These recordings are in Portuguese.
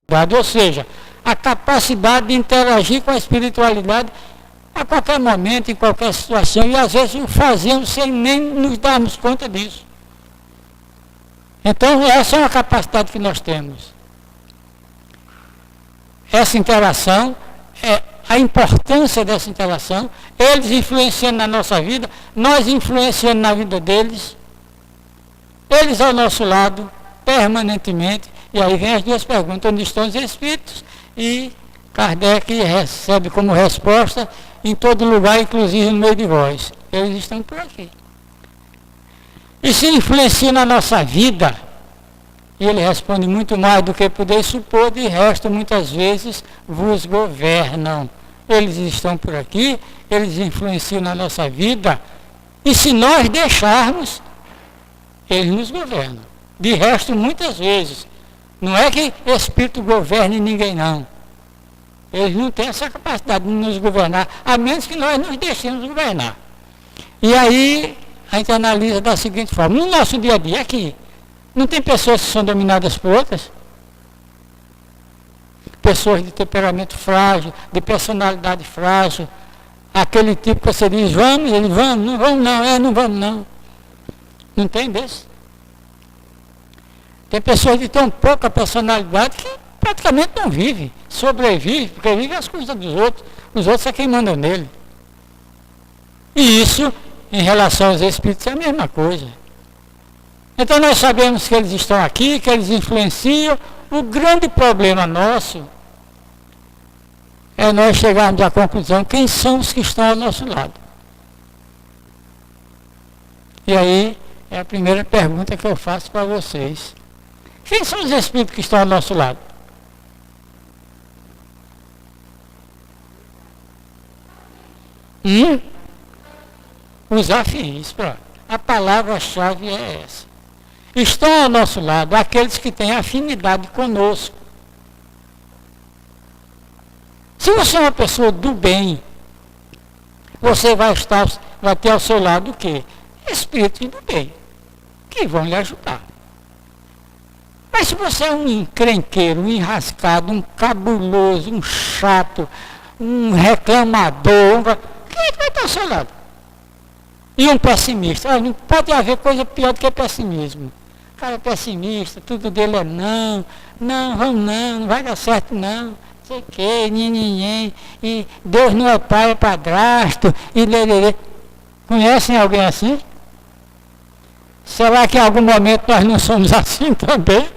ou seja, a capacidade de interagir com a espiritualidade a qualquer momento, em qualquer situação, e às vezes o fazemos sem nem nos darmos conta disso. Então, essa é uma capacidade que nós temos. Essa interação, a importância dessa interação, eles influenciando na nossa vida, nós influenciando na vida deles, eles ao nosso lado, permanentemente. E aí vem as duas perguntas: onde estão os espíritos? E Kardec recebe como resposta: em todo lugar, inclusive no meio de vós. Eles estão por aqui. E se influencia na nossa vida, e ele responde: muito mais do que podeis supor, de resto, muitas vezes vos governam. Eles estão por aqui, eles influenciam na nossa vida, e se nós deixarmos, eles nos governam. De resto, muitas vezes, não é que o Espírito governe ninguém, não. Eles não têm essa capacidade de nos governar, a menos que nós nos deixemos governar. E aí, a gente analisa da seguinte forma: no nosso dia a dia, aqui, não tem pessoas que são dominadas por outras? Pessoas de temperamento frágil, de personalidade frágil, aquele tipo que você diz: vamos, ele vamos, não vamos não, não vamos não. Não tem desse? Tem pessoas de tão pouca personalidade que praticamente não vive, sobrevive, porque vive as coisas dos outros, os outros é quem manda nele. E isso, em relação aos espíritos, é a mesma coisa. Então nós sabemos que eles estão aqui, que eles influenciam. O grande problema nosso é nós chegarmos à conclusão: quem são os que estão ao nosso lado? E aí é a primeira pergunta que eu faço para vocês: quem são os espíritos que estão ao nosso lado? Os afins, pronto. A palavra-chave é essa. Estão ao nosso lado aqueles que têm afinidade conosco. Se você é uma pessoa do bem, você vai ter ao seu lado o quê? Espíritos do bem, que vão lhe ajudar. Mas se você é um encrenqueiro, um enrascado, um cabuloso, um chato, um reclamador, quem é que vai estar ao seu lado? E um pessimista. Não pode haver coisa pior do que pessimismo. O cara é pessimista, tudo dele é não, vamos não vai dar certo não, sei que, ninguém, e Deus não é pai, é padrasto, e lererê. Conhecem alguém assim? Será que em algum momento nós não somos assim também?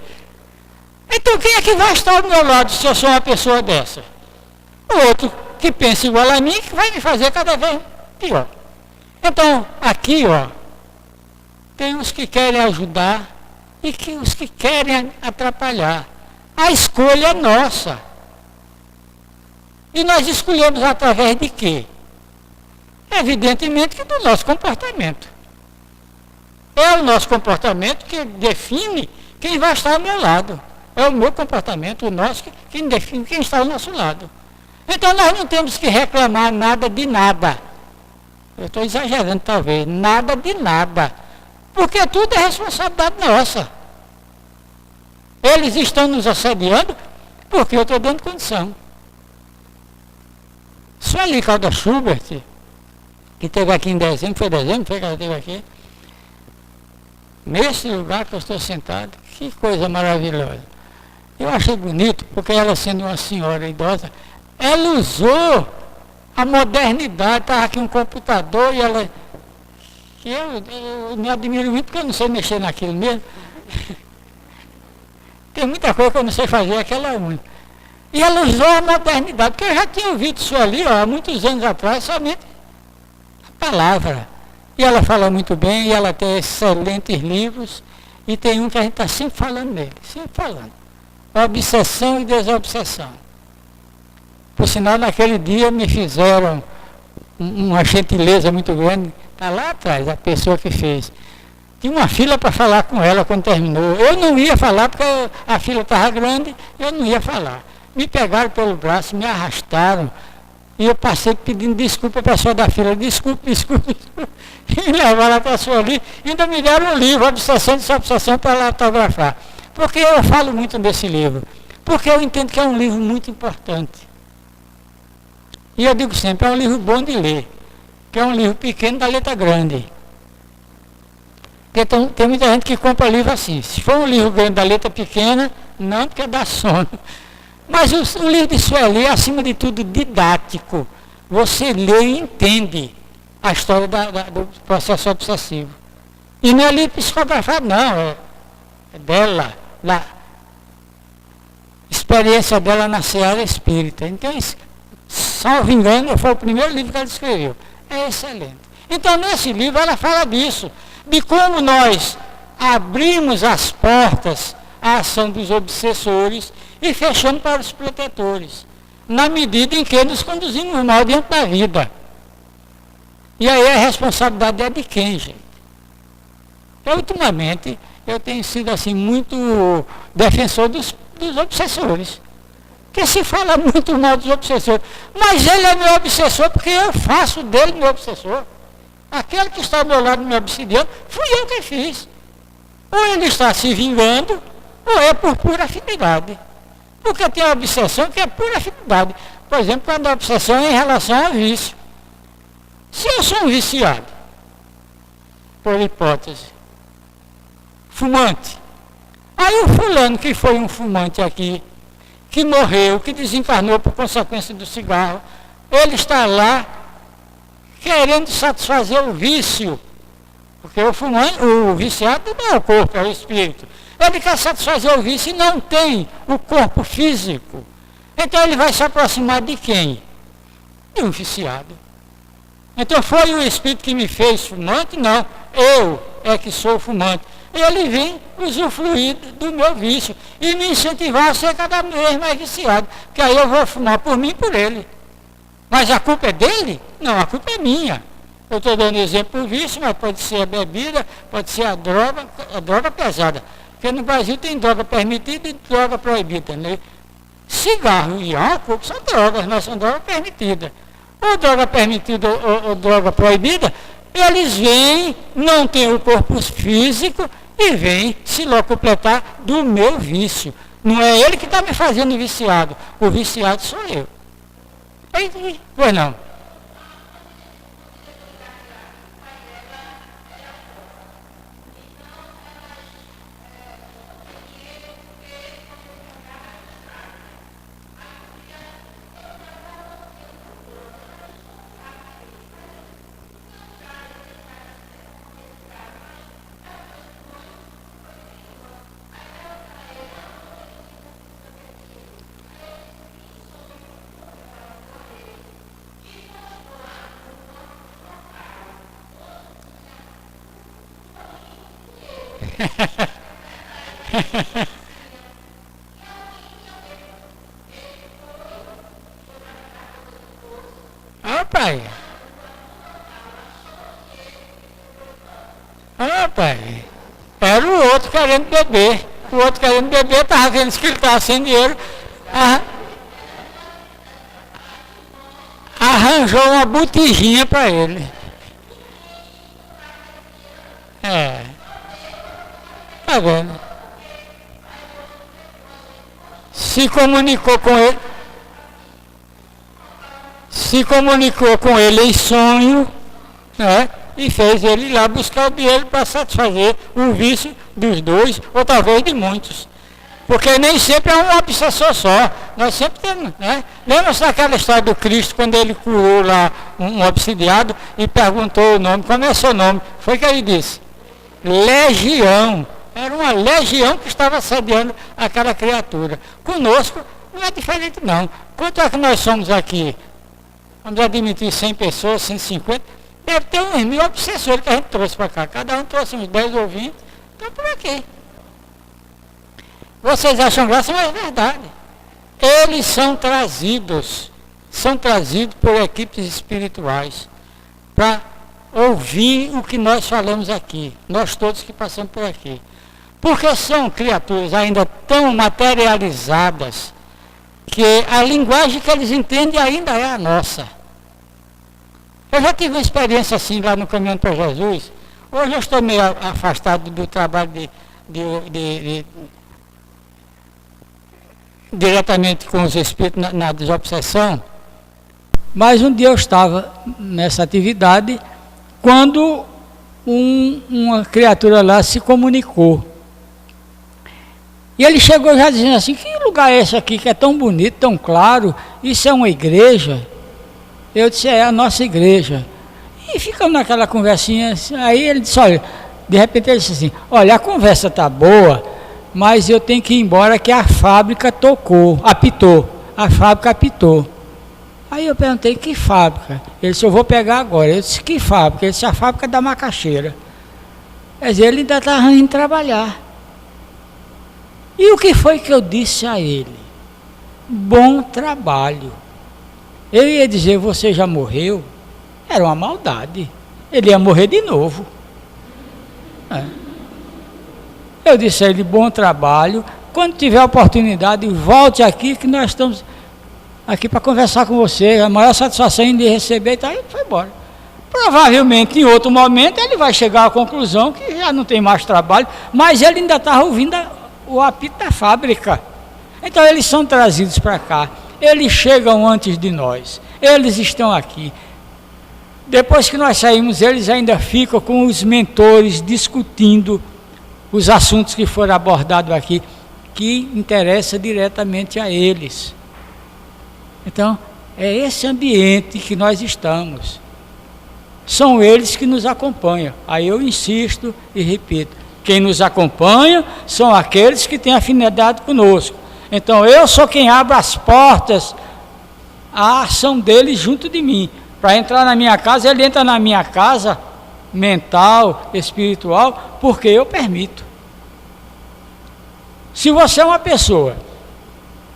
Então quem é que vai estar ao meu lado se eu sou uma pessoa dessa? O outro que pensa igual a mim, que vai me fazer cada vez pior. Então, aqui, tem os que querem ajudar e os que querem atrapalhar. A escolha é nossa. E nós escolhemos através de quê? Evidentemente que do nosso comportamento. É o nosso comportamento que define quem vai estar ao meu lado. É o meu comportamento, o nosso, que define quem está ao nosso lado. Então nós não temos que reclamar nada de nada. Eu estou exagerando talvez, nada de nada. Porque tudo é responsabilidade nossa. Eles estão nos assediando porque eu estou dando condição. Sueli Calda Schubert, que esteve aqui em dezembro, foi que ela esteve aqui. Nesse lugar que eu estou sentado, que coisa maravilhosa. Eu achei bonito, porque ela sendo uma senhora idosa, ela usou a modernidade, estava aqui um computador e ela... Eu me admiro muito porque eu não sei mexer naquilo mesmo. Tem muita coisa que eu não sei fazer, aquela única. E ela usou a modernidade, porque eu já tinha ouvido isso ali, há muitos anos atrás, somente a palavra. E ela fala muito bem, e ela tem excelentes livros, e tem um que a gente está sempre falando nele, sempre falando. Obsessão e desobsessão. Por sinal, naquele dia me fizeram uma gentileza muito grande, está lá atrás, a pessoa que fez. Tinha uma fila para falar com ela quando terminou. Eu não ia falar porque a fila estava grande, eu não ia falar. Me pegaram pelo braço, me arrastaram, e eu passei pedindo desculpa à pessoa da fila, desculpa, e levaram a pessoa ali, ainda me deram um livro, Obsessão e Desobsessão, para lá autografar. Porque eu falo muito desse livro. Porque eu entendo que é um livro muito importante. E eu digo sempre, é um livro bom de ler, que é um livro pequeno da letra grande. Porque tem muita gente que compra livro assim. Se for um livro grande da letra pequena, não, porque dá sono. Mas o livro de Sueli é, acima de tudo, didático. Você lê e entende a história do processo obsessivo. E não é livro psicografado, não. É dela, da experiência dela na seara espírita. Então, salvo engano, foi o primeiro livro que ela escreveu. É excelente. Então, nesse livro, ela fala disso. De como nós abrimos as portas à ação dos obsessores e fechamos para os protetores, na medida em que nos conduzimos mal diante da vida. E aí a responsabilidade é de quem, gente? Ultimamente, eu tenho sido assim muito defensor dos obsessores. Porque se fala muito mal dos obsessores. Mas ele é meu obsessor porque eu faço dele meu obsessor. Aquele que está ao meu lado me obsidiando, fui eu que fiz. Ou ele está se vingando, ou é por pura afinidade. Porque tem a obsessão que é pura afinidade. Por exemplo, quando a obsessão é em relação ao vício. Se eu sou um viciado, por hipótese, fumante, aí o fulano que foi um fumante aqui, que morreu, que desencarnou por consequência do cigarro, ele está lá querendo satisfazer o vício. Porque o fumante, o viciado não é o corpo, é o espírito. Ele quer satisfazer o vício e não tem o corpo físico. Então ele vai se aproximar de quem? De um viciado. Então foi o espírito que me fez fumante? Não. Eu é que sou fumante. Ele vem usufruir do meu vício e me incentivar a ser cada vez mais viciado. Porque aí eu vou fumar por mim e por ele. Mas a culpa é dele? Não, a culpa é minha. Eu estou dando exemplo do vício, mas pode ser a bebida, pode ser a droga pesada. Porque no Brasil tem droga permitida e droga proibida, né? Cigarro e álcool são drogas, mas são drogas permitidas. Ou droga permitida ou droga proibida, eles vêm, não têm o corpo físico e vêm se locupletar do meu vício. Não é ele que está me fazendo viciado, o viciado sou eu. Pois não. Pai. Pai. Era o outro querendo beber. O outro querendo beber estava vendo que ele estava sem dinheiro. Arranjou uma botijinha para ele. Tá vendo? Se comunicou com ele em sonho, né? E fez ele ir lá buscar o dinheiro para satisfazer o vício dos dois, ou talvez de muitos. Porque nem sempre é um obsessor só. Nós sempre temos, né? Lembra-se daquela história do Cristo, quando ele curou lá um obsidiado e perguntou o nome, como é seu nome? Foi que ele disse, legião. Era uma legião que estava assediando aquela criatura. Conosco não é diferente não. Quanto é que nós somos aqui? Vamos admitir 100 pessoas, 150. Deve ter uns 1000 obsessores que a gente trouxe para cá. Cada um trouxe uns 10 ou 20. Então por aqui. Vocês acham graça, mas é verdade. Eles são trazidos por equipes espirituais para ouvir o que nós falamos aqui. Nós todos que passamos por aqui. Porque são criaturas ainda tão materializadas que a linguagem que eles entendem ainda é a nossa. Eu já tive uma experiência assim lá no Caminhando para Jesus. Hoje eu estou meio afastado do trabalho diretamente com os espíritos na desobsessão. Mas um dia eu estava nessa atividade quando uma criatura lá se comunicou. E ele chegou já dizendo assim: que lugar é esse aqui que é tão bonito, tão claro? Isso é uma igreja? Eu disse: é a nossa igreja. E ficamos naquela conversinha. Aí ele disse: olha, de repente ele disse assim: olha, a conversa está boa, mas eu tenho que ir embora que a fábrica apitou. A fábrica apitou. Aí eu perguntei: que fábrica? Ele disse: eu vou pegar agora. Eu disse: que fábrica? Ele disse: a fábrica da macaxeira. Quer dizer, ele ainda estava indo trabalhar. E o que foi que eu disse a ele? Bom trabalho. Eu ia dizer: você já morreu? Era uma maldade. Ele ia morrer de novo. Eu disse a ele: bom trabalho. Quando tiver oportunidade, volte aqui que nós estamos aqui para conversar com você. A maior satisfação em lhe receber. E tal. Ele foi embora. Provavelmente em outro momento ele vai chegar à conclusão que já não tem mais trabalho, mas ele ainda estava ouvindo o apito da fábrica. Então eles são trazidos para cá, eles chegam antes de nós, eles estão aqui. Depois que nós saímos, eles ainda ficam com os mentores discutindo os assuntos que foram abordados aqui, que interessa diretamente a eles. Então é esse ambiente que nós estamos, são eles que nos acompanham. Aí eu insisto e repito: quem nos acompanha são aqueles que têm afinidade conosco. Então eu sou quem abre as portas à ação deles junto de mim. Para entrar na minha casa, ele entra na minha casa mental, espiritual, porque eu permito. Se você é uma pessoa,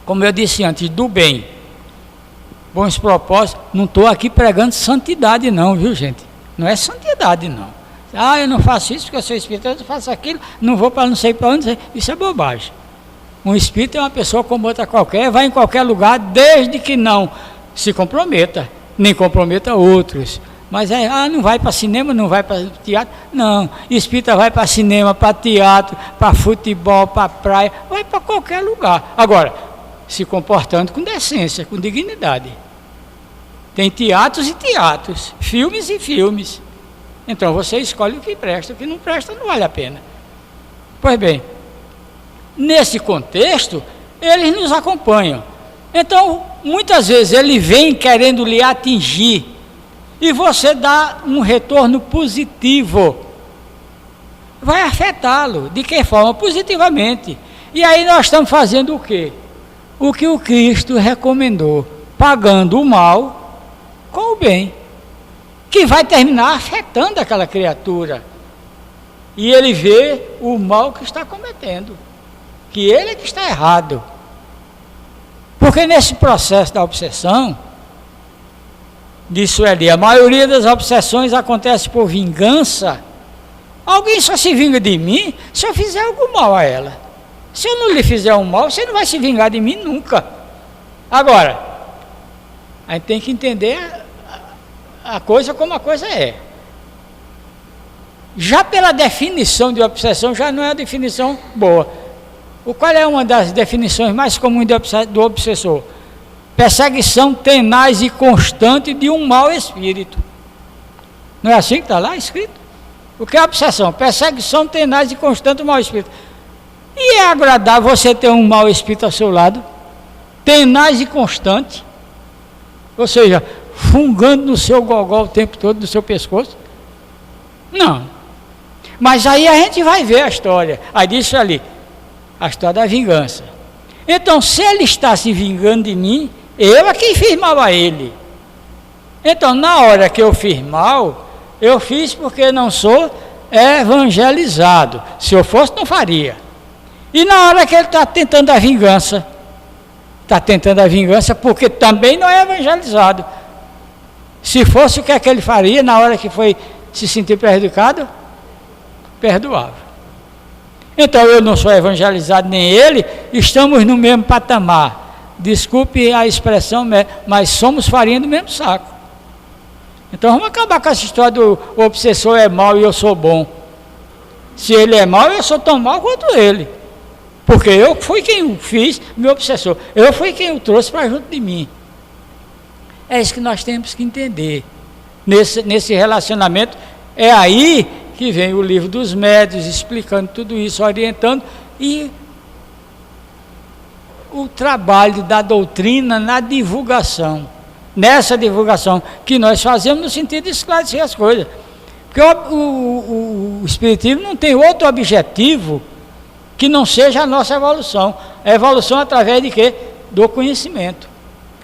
como eu disse antes, do bem, bons propósitos, não estou aqui pregando santidade não, viu gente? Não é santidade não. Ah, eu não faço isso porque eu sou espírita, eu faço aquilo, não vou para não sei para onde. Isso é bobagem. Um espírita é uma pessoa como outra qualquer, vai em qualquer lugar, desde que não se comprometa, nem comprometa outros. Mas não vai para cinema, não vai para teatro. Não, espírita vai para cinema, para teatro, para futebol, para praia, vai para qualquer lugar. Agora, se comportando com decência, com dignidade. Tem teatros e teatros, filmes e filmes. Então você escolhe o que presta, o que não presta não vale a pena. Pois bem, nesse contexto, eles nos acompanham. Então, muitas vezes ele vem querendo lhe atingir e você dá um retorno positivo. Vai afetá-lo. De que forma? Positivamente. E aí nós estamos fazendo o quê? O que o Cristo recomendou, pagando o mal com o bem, que vai terminar afetando aquela criatura. E ele vê o mal que está cometendo, que ele é que está errado. Porque nesse processo da obsessão, disso ali, a maioria das obsessões acontece por vingança. Alguém só se vinga de mim se eu fizer algum mal a ela. Se eu não lhe fizer um mal, você não vai se vingar de mim nunca. Agora, a gente tem que entender a coisa como a coisa é. Já pela definição de obsessão, já não é a definição boa. Qual é uma das definições mais comuns do obsessor? Perseguição tenaz e constante de um mau espírito. Não é assim que está lá escrito? O que é obsessão? Perseguição tenaz e constante do mau espírito. E é agradável você ter um mau espírito ao seu lado? Tenaz e constante. Ou seja, fungando no seu gogó o tempo todo, no seu pescoço? Não. Mas aí a gente vai ver a história. Aí diz ali, a história da vingança. Então, se ele está se vingando de mim, eu é quem fiz mal a ele. Então, na hora que eu fiz mal, eu fiz porque não sou evangelizado. Se eu fosse, não faria. E na hora que ele está tentando a vingança porque também não é evangelizado. Se fosse, o que é que ele faria na hora que foi se sentir prejudicado? Perdoava. Então eu não sou evangelizado nem ele, estamos no mesmo patamar. Desculpe a expressão, mas somos farinha do mesmo saco. Então vamos acabar com essa história do obsessor é mau e eu sou bom. Se ele é mau, eu sou tão mau quanto ele. Porque eu fui quem o fiz, meu obsessor. Eu fui quem o trouxe para junto de mim. É isso que nós temos que entender. Nesse relacionamento, é aí que vem o livro dos médiuns, explicando tudo isso, orientando, e o trabalho da doutrina na divulgação. Nessa divulgação que nós fazemos no sentido de esclarecer as coisas. Porque o Espiritismo não tem outro objetivo que não seja a nossa evolução. A evolução através de quê? Do conhecimento.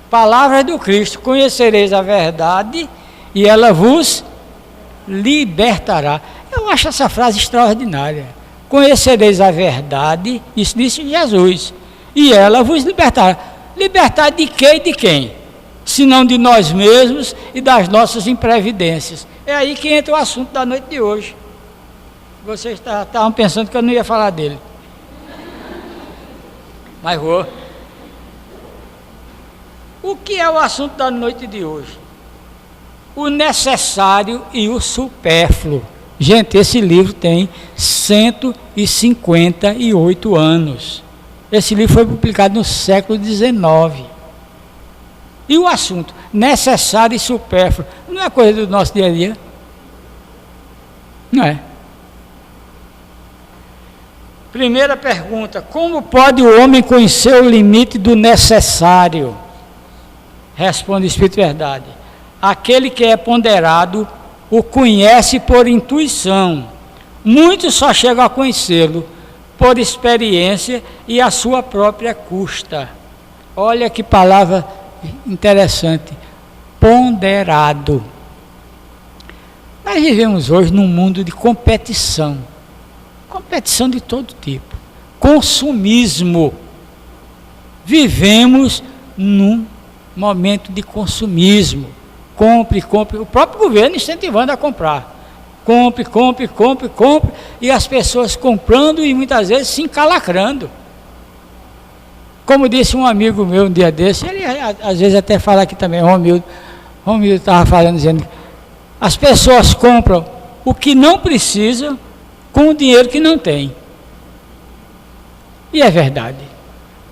Palavras do Cristo: conhecereis a verdade e ela vos libertará. Eu acho essa frase extraordinária. Conhecereis a verdade, isso disse Jesus, e ela vos libertará. Libertar de quê e de quem? Senão de nós mesmos e das nossas imprevidências. É aí que entra o assunto da noite de hoje. Vocês estavam pensando que eu não ia falar dele. Mas vou. O que é o assunto da noite de hoje? O necessário e o supérfluo. Gente, esse livro tem 158 anos. Esse livro foi publicado no século XIX. E o assunto necessário e supérfluo não é coisa do nosso dia a dia? Não é? Primeira pergunta: como pode o homem conhecer o limite do necessário? Responde o Espírito Verdade: aquele que é ponderado o conhece por intuição. Muitos só chegam a conhecê-lo por experiência e à sua própria custa. Olha que palavra interessante: ponderado. Nós vivemos hoje num mundo de competição de todo tipo, consumismo. Vivemos num momento de consumismo. Compre, o próprio governo incentivando a comprar. Compre, e as pessoas comprando e muitas vezes se encalacrando. Como disse um amigo meu um dia desse, ele às vezes até fala aqui também, Romildo estava falando, dizendo, as pessoas compram o que não precisam com o dinheiro que não tem. E é verdade.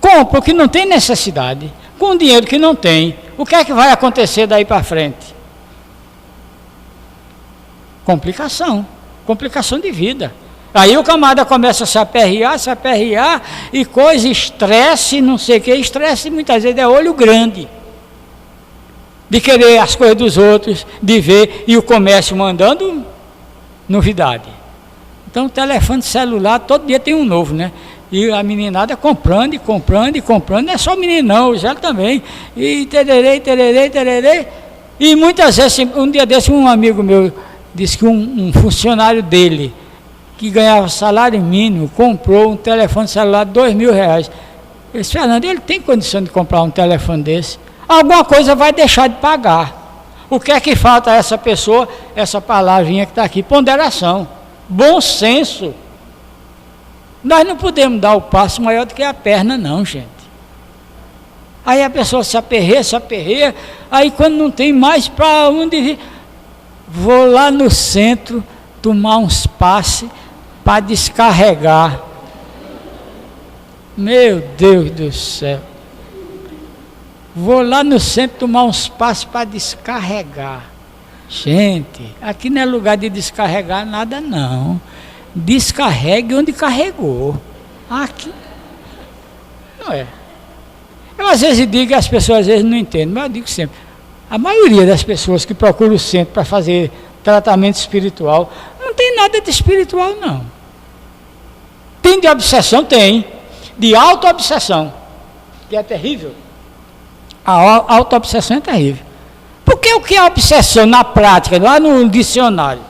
Compra o que não tem necessidade com o dinheiro que não tem. O que é que vai acontecer daí para frente? Complicação de vida. Aí o camarada começa a se aperrear, e coisa, estresse, não sei o que, estresse muitas vezes é olho grande. De querer as coisas dos outros, de ver, e o comércio mandando novidade. Então o telefone celular, todo dia tem um novo, né? E a meninada comprando, não é só o menino não, o Zé também, e tererê, e muitas vezes, um dia desse um amigo meu disse que um funcionário dele, que ganhava salário mínimo, comprou um telefone celular de R$2.000. Eu disse: Fernando, ele tem condição de comprar um telefone desse? Alguma coisa vai deixar de pagar. O que é que falta a essa pessoa? Essa palavrinha que está aqui: ponderação, bom senso. Nós não podemos dar o passo maior do que a perna, não, gente. Aí a pessoa se aperreia, aí quando não tem mais para onde ir, vou lá no centro tomar uns passes para descarregar. Meu Deus do céu. Vou lá no centro tomar uns passes para descarregar. Gente, aqui não é lugar de descarregar nada, não. Descarregue onde carregou. Aqui não é. Eu às vezes digo, e as pessoas às vezes não entendem, mas eu digo sempre: a maioria das pessoas que procuram o centro para fazer tratamento espiritual não tem nada de espiritual, não. Tem de obsessão? Tem. De auto-obsessão, que é terrível. A auto-obsessão é terrível. Porque o que é obsessão na prática, lá no dicionário?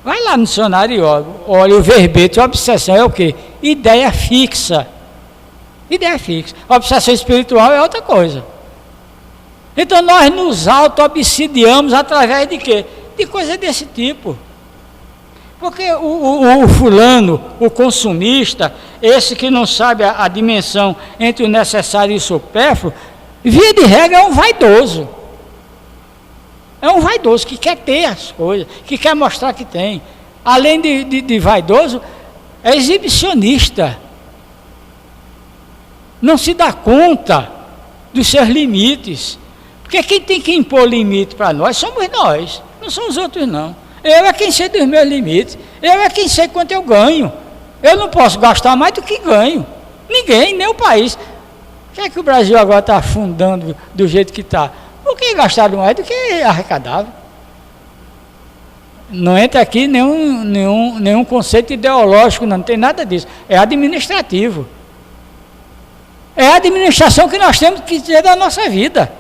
Vai lá no dicionário e olha o verbete. Obsessão é o quê? Ideia fixa. Obsessão espiritual é outra coisa. Então nós nos auto-obsidiamos através de quê? De coisa desse tipo. Porque o fulano, o consumista, esse que não sabe a dimensão entre o necessário e o supérfluo, via de regra é um vaidoso. É um vaidoso que quer ter as coisas, que quer mostrar que tem. Além de vaidoso, é exibicionista. não se dá conta dos seus limites. Porque quem tem que impor limite para nós somos nós, não são os outros não. Eu é quem sei dos meus limites, eu é quem sei quanto eu ganho. Eu não posso gastar mais do que ganho. Ninguém, nem o país. Por que é que o Brasil agora está afundando do jeito que está? Porque gastaram mais do que arrecadavam. Não entra aqui nenhum conceito ideológico, não tem nada disso. É administrativo. É a administração que nós temos que ter da nossa vida.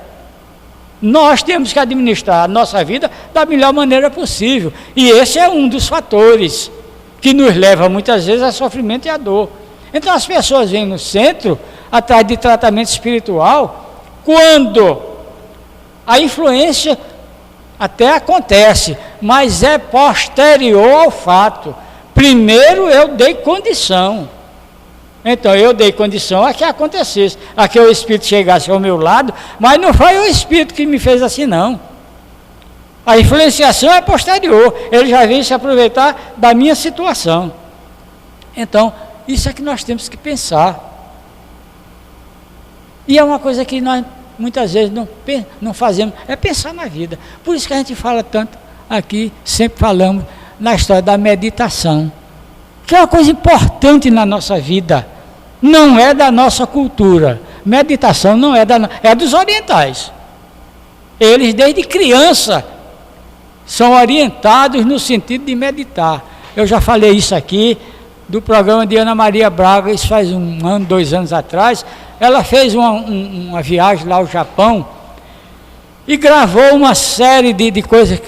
Nós temos que administrar a nossa vida da melhor maneira possível. E esse é um dos fatores que nos leva muitas vezes a sofrimento e a dor. Então as pessoas vêm no centro atrás de tratamento espiritual quando a influência até acontece, mas é posterior ao fato. Primeiro eu dei condição. Então eu dei condição a que acontecesse, a que o Espírito chegasse ao meu lado, mas não foi o Espírito que me fez assim não. A influenciação é posterior, ele já vem se aproveitar da minha situação. Então, isso é que nós temos que pensar. E é uma coisa que nós muitas vezes não fazemos, é pensar na vida. Por isso que a gente fala tanto aqui, sempre falamos na história da meditação, que é uma coisa importante na nossa vida, não é da nossa cultura. Meditação não é é dos orientais. Eles desde criança são orientados no sentido de meditar. Eu já falei isso aqui do programa de Ana Maria Braga, isso faz 1 ano, 2 anos atrás. Ela fez uma viagem lá ao Japão e gravou uma série de coisas,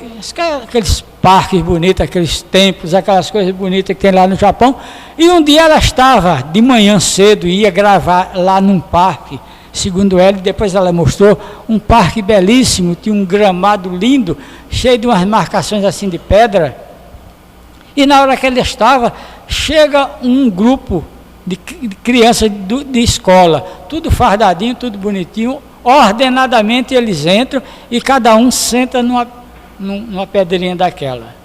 aqueles parques bonitos, aqueles templos, aquelas coisas bonitas que tem lá no Japão. E um dia ela estava de manhã cedo e ia gravar lá num parque, segundo ela, e depois ela mostrou um parque belíssimo, tinha um gramado lindo, cheio de umas marcações assim de pedra. E na hora que ela estava, chega um grupo de crianças de escola, tudo fardadinho, tudo bonitinho, ordenadamente eles entram e cada um senta numa pedrinha daquela.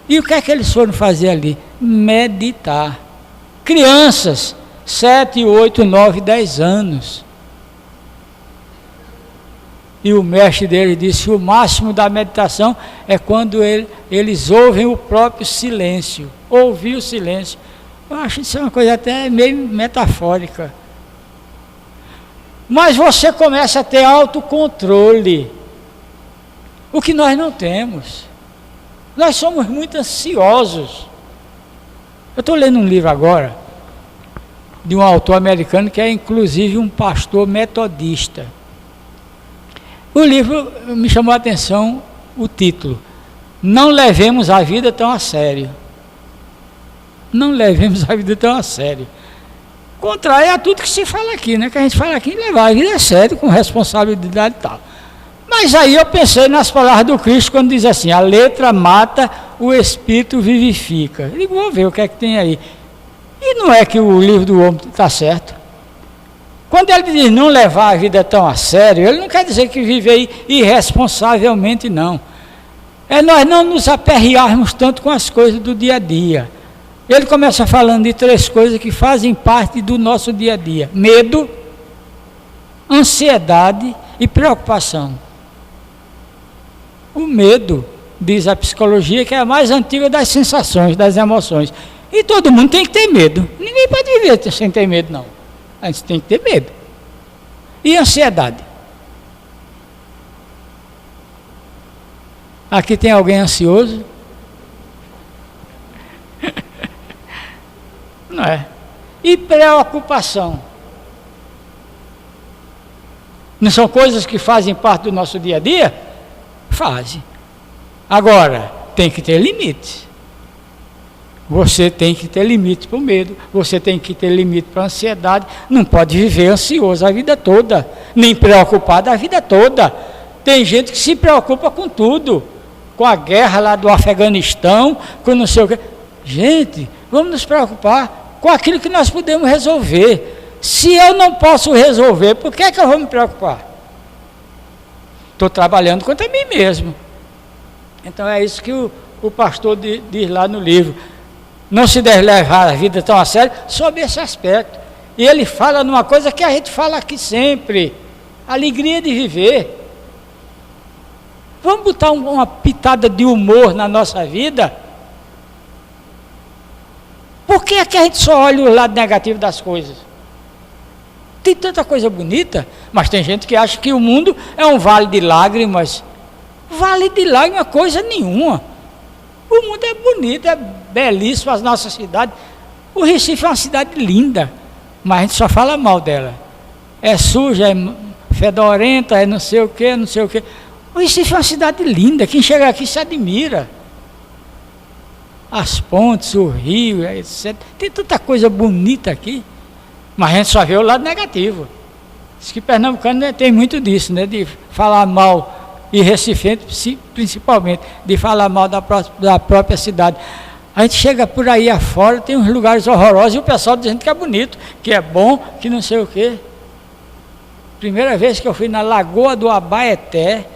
E o que é que eles foram fazer ali? Meditar. Crianças, 7, 8, 9, 10 anos. E o mestre dele disse: o máximo da meditação é quando eles ouvem o próprio silêncio. Ouvir o silêncio. Eu acho isso uma coisa até meio metafórica. Mas você começa a ter autocontrole. O que nós não temos. Nós somos muito ansiosos. Eu estou lendo um livro agora, de um autor americano que é inclusive um pastor metodista. O livro me chamou a atenção o título: Não levemos a vida tão a sério. Não levemos a vida tão a sério. Contrário a tudo que se fala aqui, né? Que a gente fala aqui, levar a vida a sério, com responsabilidade e tal. Mas aí eu pensei nas palavras do Cristo, quando diz assim: a letra mata, o espírito vivifica. Eu digo, vou ver o que é que tem aí. E não é que o livro do homem está certo. Quando ele diz não levar a vida tão a sério, ele não quer dizer que viver irresponsavelmente, não. É nós não nos aperrearmos tanto com as coisas do dia a dia. Ele começa falando de 3 coisas que fazem parte do nosso dia a dia: medo, ansiedade e preocupação. O medo, diz a psicologia, que é a mais antiga das sensações, das emoções. E todo mundo tem que ter medo. Ninguém pode viver sem ter medo, não. A gente tem que ter medo. E ansiedade? Aqui tem alguém ansioso? Não é? E preocupação? Não são coisas que fazem parte do nosso dia a dia? Fazem. Agora, tem que ter limite. Você tem que ter limite para o medo, você tem que ter limite para a ansiedade. Não pode viver ansioso a vida toda, nem preocupado a vida toda. Tem gente que se preocupa com tudo, com a guerra lá do Afeganistão, com não sei o quê. Gente, vamos nos preocupar com aquilo que nós podemos resolver. Se eu não posso resolver, por que é que eu vou me preocupar? Estou trabalhando contra mim mesmo. Então é isso que o pastor diz lá no livro. Não se deve levar a vida tão a sério sob esse aspecto. E ele fala numa coisa que a gente fala aqui sempre: alegria de viver. Vamos botar uma pitada de humor na nossa vida? Por que é que a gente só olha o lado negativo das coisas? Tem tanta coisa bonita, mas tem gente que acha que o mundo é um vale de lágrimas. Vale de lágrimas coisa nenhuma. O mundo é bonito, é belíssimo, as nossas cidades. O Recife é uma cidade linda, mas a gente só fala mal dela. É suja, é fedorenta, é não sei o que, não sei o que. O Recife é uma cidade linda, quem chega aqui se admira. As pontes, o rio, etc. Tem tanta coisa bonita aqui, mas a gente só vê o lado negativo. Diz que pernambucano tem muito disso, né? De falar mal, e recifense principalmente, de falar mal da própria cidade. A gente chega por aí afora, tem uns lugares horrorosos, e o pessoal dizendo que é bonito, que é bom, que não sei o quê. Primeira vez que eu fui na Lagoa do Abaeté,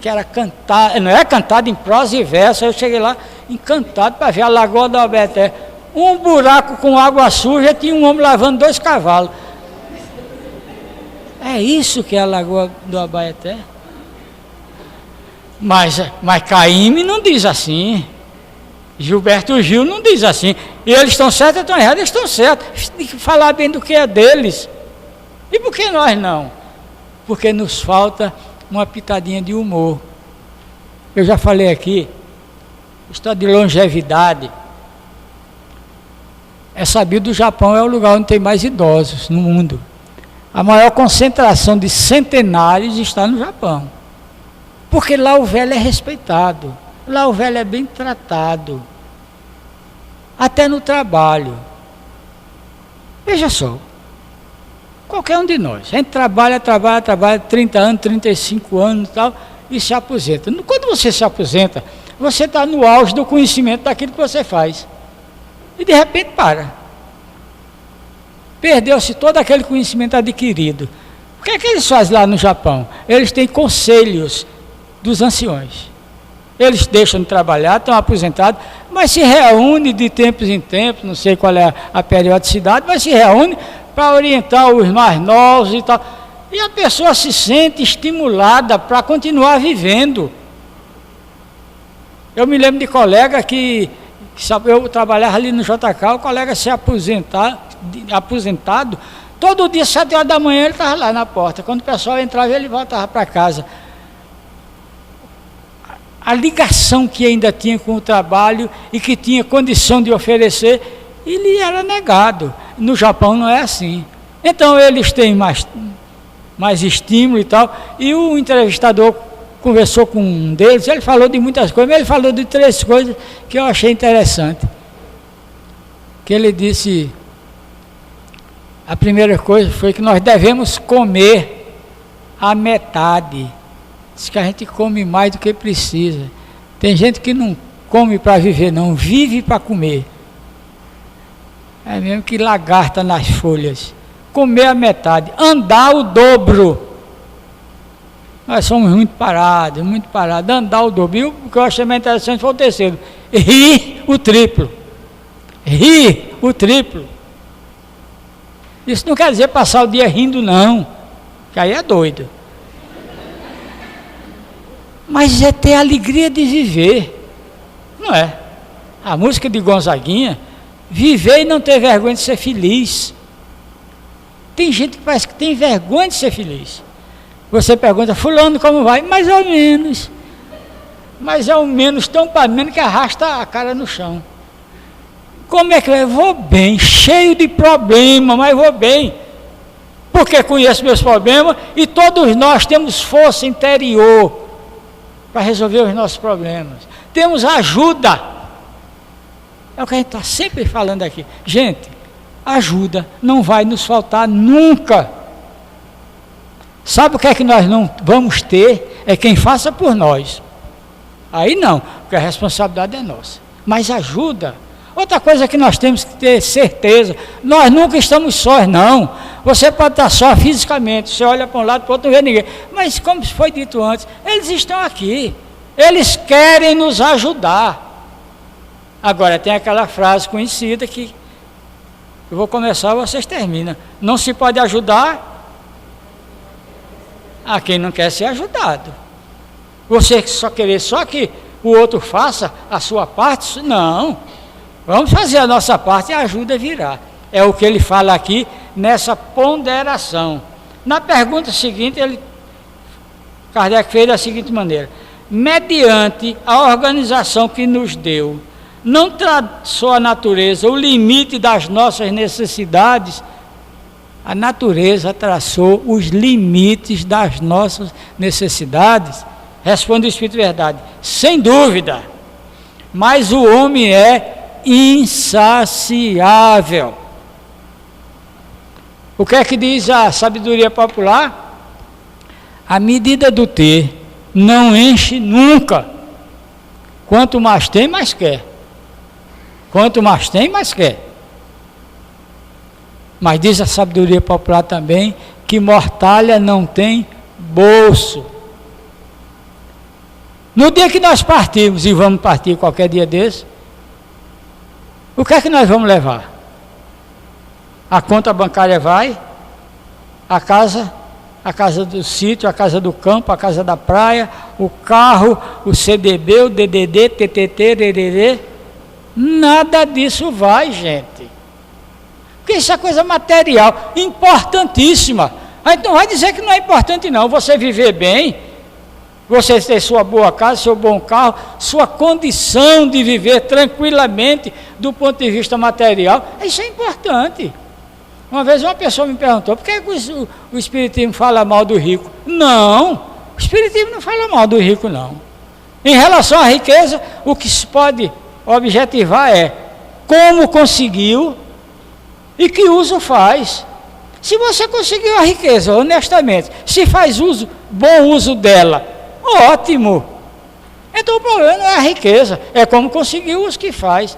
que era cantado, não era cantado em prosa e verso, eu cheguei lá encantado para ver a Lagoa do Abaeté. Um buraco com água suja, tinha um homem lavando 2 cavalos. É isso que é a Lagoa do Abaeté? Mas Caíme não diz assim. Gilberto Gil não diz assim. E eles estão certos, estão errados, eles estão certos. Tem que falar bem do que é deles. E por que nós não? Porque nos falta uma pitadinha de humor. Eu já falei aqui, história de longevidade. É sabido que o Japão é o lugar onde tem mais idosos no mundo. A maior concentração de centenários está no Japão. Porque lá o velho é respeitado. Lá o velho é bem tratado. Até no trabalho. Veja só. Qualquer um de nós. A gente trabalha 30 anos, 35 anos e tal, e se aposenta. Quando você se aposenta, você está no auge do conhecimento daquilo que você faz. E de repente para. Perdeu-se todo aquele conhecimento adquirido. O que é que eles fazem lá no Japão? Eles têm conselhos dos anciões. Eles deixam de trabalhar, estão aposentados, mas se reúnem de tempos em tempos, não sei qual é a periodicidade, mas se reúnem para orientar os mais novos e tal. E a pessoa se sente estimulada para continuar vivendo. Eu me lembro de colega que eu trabalhava ali no JK, o colega se aposentado, todo dia, 7 horas da manhã, ele estava lá na porta. Quando o pessoal entrava, ele voltava para casa. A ligação que ainda tinha com o trabalho e que tinha condição de oferecer, ele era negado. No Japão não é assim. Então eles têm mais estímulo e tal. E o entrevistador conversou com um deles, ele falou de muitas coisas, mas ele falou de 3 coisas que eu achei interessante. Que ele disse, a primeira coisa foi que nós devemos comer a metade. Diz que a gente come mais do que precisa. Tem gente que não come para viver, não, vive para comer. É mesmo que lagarta nas folhas. Comer a metade, andar o dobro. Nós somos muito parados, andar o dobro. E o que eu achei mais interessante foi o terceiro: rir o triplo. Rir o triplo. Isso não quer dizer passar o dia rindo, não, que aí é doido. Mas é ter a alegria de viver, não é? A música de Gonzaguinha, viver e não ter vergonha de ser feliz. Tem gente que parece que tem vergonha de ser feliz. Você pergunta, fulano como vai? Mais ou menos. Mas é o menos, tão para menos que arrasta a cara no chão. Como é que eu vou bem? Cheio de problema, mas vou bem. Porque conheço meus problemas e todos nós temos força interior para resolver os nossos problemas. Temos ajuda. É o que a gente está sempre falando aqui. Gente, ajuda não vai nos faltar nunca. Sabe o que é que nós não vamos ter? É quem faça por nós. Aí não, porque a responsabilidade é nossa. Mas ajuda. Outra coisa que nós temos que ter certeza, nós nunca estamos sós, não. Você pode estar só fisicamente, você olha para um lado, para o outro, não vê ninguém. Mas como foi dito antes, eles estão aqui. Eles querem nos ajudar. Agora, tem aquela frase conhecida que Eu vou começar, vocês terminam. Não se pode ajudar a quem não quer ser ajudado. Você só querer só que o outro faça a sua parte, não. Vamos fazer a nossa parte e a ajuda virá. É o que ele fala aqui nessa ponderação. Na pergunta seguinte, Kardec fez da seguinte maneira: mediante a organização que nos deu, não traçou a natureza o limite das nossas necessidades. A natureza traçou os limites das nossas necessidades. Responde o Espírito de Verdade: sem dúvida, mas o homem é insaciável. O que é que diz a sabedoria popular? A medida do ter não enche nunca. Quanto mais tem, mais quer. Quanto mais tem, mais quer. Mas diz a sabedoria popular também que mortalha não tem bolso. No dia que nós partirmos, e vamos partir qualquer dia desse, o que é que nós vamos levar? A conta bancária vai, a casa do sítio, a casa do campo, a casa da praia, o carro, o CDB, o DDD, TTT, DDD, nada disso vai, gente. Porque isso é coisa material, importantíssima. A gente não vai dizer que não é importante não, você viver bem, você ter sua boa casa, seu bom carro, sua condição de viver tranquilamente do ponto de vista material, isso é importante. Uma vez uma pessoa me perguntou: por que o Espiritismo fala mal do rico? Não, o Espiritismo não fala mal do rico, não. Em relação à riqueza, o que se pode objetivar é como conseguiu e que uso faz. Se você conseguiu a riqueza honestamente, se faz bom uso dela, ótimo. Então o problema não é a riqueza, é como conseguiu os que faz.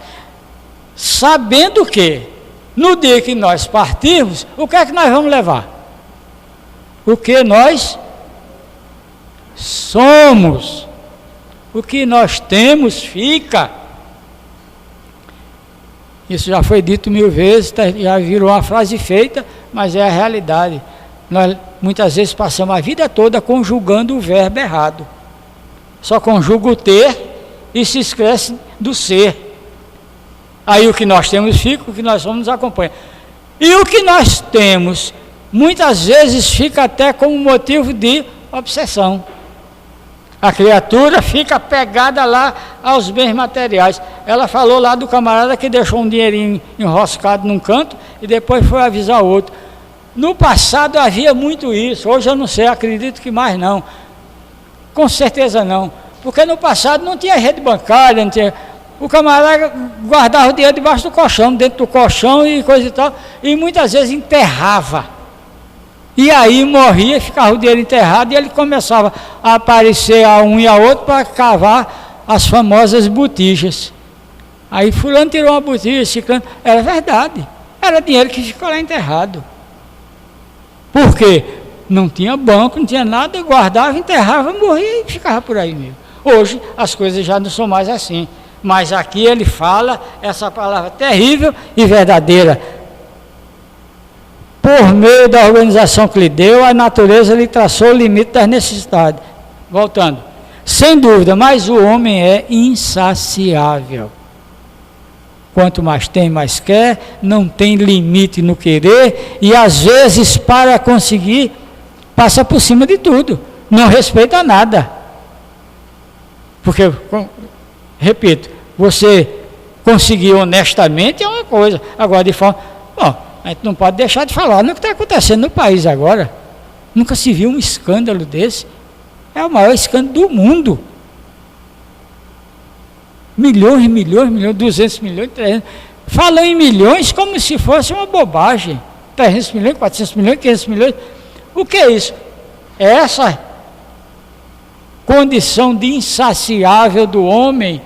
Sabendo que no dia que nós partirmos, o que é que nós vamos levar? O que nós somos. O que nós temos fica. Isso já foi dito 1000 vezes, já virou uma frase feita, mas é a realidade. Nós muitas vezes passamos a vida toda conjugando o verbo errado. Só conjuga o ter e se esquece do ser. Aí o que nós temos fica, o que nós somos nos acompanha. E o que nós temos, muitas vezes fica até como motivo de obsessão. A criatura fica pegada lá aos bens materiais. Ela falou lá do camarada que deixou um dinheirinho enroscado num canto e depois foi avisar o outro. No passado havia muito isso, hoje eu não sei, acredito que mais não. Com certeza não, porque no passado não tinha rede bancária, não tinha... O camarada guardava o dinheiro debaixo do colchão, dentro do colchão e coisa e tal, e muitas vezes enterrava. E aí morria, ficava o dinheiro enterrado e ele começava a aparecer a um e a outro para cavar as famosas botijas. Aí fulano tirou uma botija, ciclano, era verdade, era dinheiro que ficou lá enterrado. Por quê? Não tinha banco, não tinha nada, guardava, enterrava, morria e ficava por aí mesmo. Hoje as coisas já não são mais assim. Mas aqui ele fala essa palavra terrível e verdadeira. Por meio da organização que lhe deu, a natureza lhe traçou o limite das necessidades. Voltando. Sem dúvida, mas o homem é insaciável. Quanto mais tem, mais quer, não tem limite no querer e às vezes para conseguir, passa por cima de tudo. Não respeita nada. Porque, repito, você conseguir honestamente é uma coisa. Agora, de forma... Bom, a gente não pode deixar de falar no que está acontecendo no país agora. Nunca se viu um escândalo desse. É o maior escândalo do mundo. Milhões, 200 milhões, 300. Falam em milhões como se fosse uma bobagem. 300 milhões, 400 milhões, 500 milhões. O que é isso? É essa condição de insaciável do homem.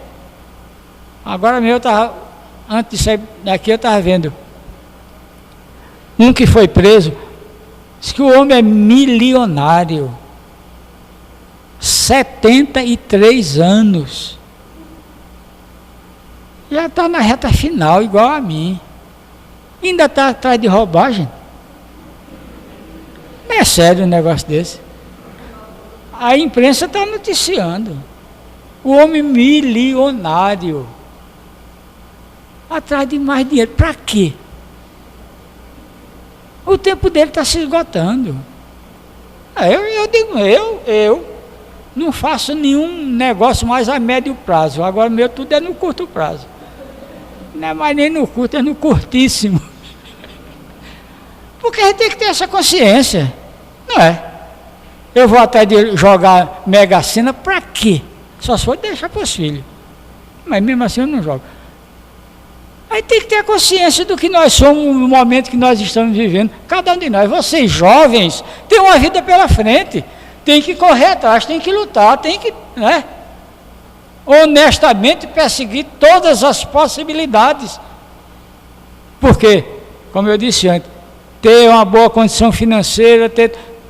Agora mesmo antes de sair daqui eu estava vendo um que foi preso, diz que o homem é milionário, 73 anos, já está na reta final igual a mim, Ainda está atrás de roubagem. Não é sério um negócio desse. A imprensa está noticiando. O homem milionário. Atrás de mais dinheiro. Para quê? O tempo dele está se esgotando. Eu digo, eu não faço nenhum negócio mais a médio prazo. Agora meu tudo é no curto prazo. Não é mais nem no curto, é no curtíssimo. Porque a gente tem que ter essa consciência. Não é? Eu vou atrás de jogar Mega Sena para quê? Só se for deixar para os filhos. Mas mesmo assim eu não jogo. Aí tem que ter a consciência do que nós somos no momento que nós estamos vivendo. Cada um de nós, vocês jovens, têm uma vida pela frente. Tem que correr atrás, tem que lutar, tem que, né, honestamente perseguir todas as possibilidades. Porque, como eu disse antes, ter uma boa condição financeira,